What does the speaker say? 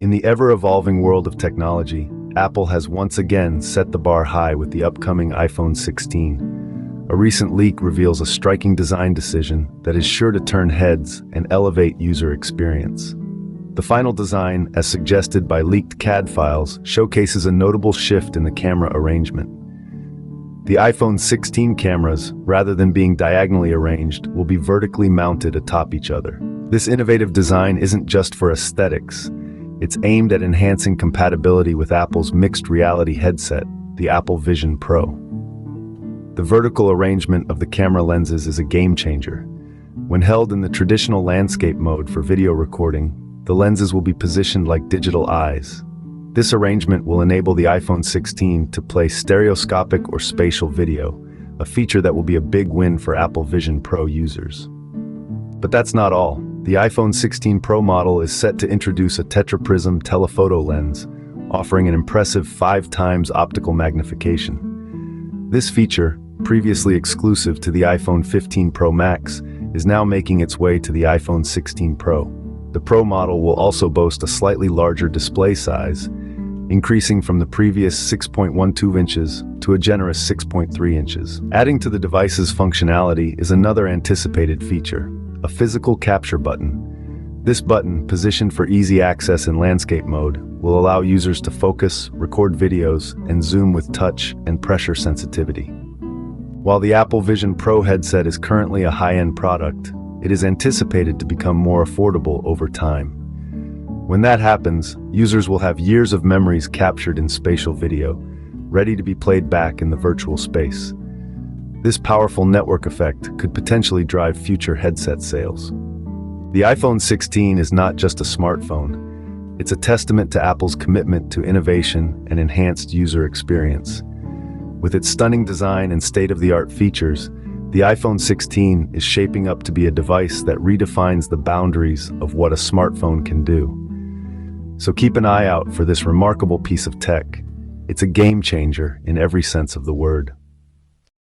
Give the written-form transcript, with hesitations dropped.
In the ever-evolving world of technology, Apple has once again set the bar high with the upcoming iPhone 16. A recent leak reveals a striking design decision that is sure to turn heads and elevate user experience. The final design, as suggested by leaked CAD files, showcases a notable shift in the camera arrangement. The iPhone 16 cameras, rather than being diagonally arranged, will be vertically mounted atop each other. This innovative design isn't just for aesthetics. It's aimed at enhancing compatibility with Apple's mixed reality headset, the Apple Vision Pro. The vertical arrangement of the camera lenses is a game changer. When held in the traditional landscape mode for video recording, the lenses will be positioned like digital eyes. This arrangement will enable the iPhone 16 to play stereoscopic or spatial video, a feature that will be a big win for Apple Vision Pro users. But that's not all. The iPhone 16 Pro model is set to introduce a tetraprism telephoto lens, offering an impressive 5 times optical magnification. This feature, previously exclusive to the iPhone 15 Pro Max, is now making its way to the iPhone 16 Pro. The Pro model will also boast a slightly larger display size, increasing from the previous 6.12 inches to a generous 6.3 inches. Adding to the device's functionality is another anticipated feature: a physical capture button. This button, positioned for easy access in landscape mode, will allow users to focus, record videos, and zoom with touch and pressure sensitivity. While the Apple Vision Pro headset is currently a high-end product, it is anticipated to become more affordable over time. When that happens, users will have years of memories captured in spatial video, ready to be played back in the virtual space. This powerful network effect could potentially drive future headset sales. The iPhone 16 is not just a smartphone. It's a testament to Apple's commitment to innovation and enhanced user experience. With its stunning design and state-of-the-art features, the iPhone 16 is shaping up to be a device that redefines the boundaries of what a smartphone can do. So keep an eye out for this remarkable piece of tech. It's a game changer in every sense of the word.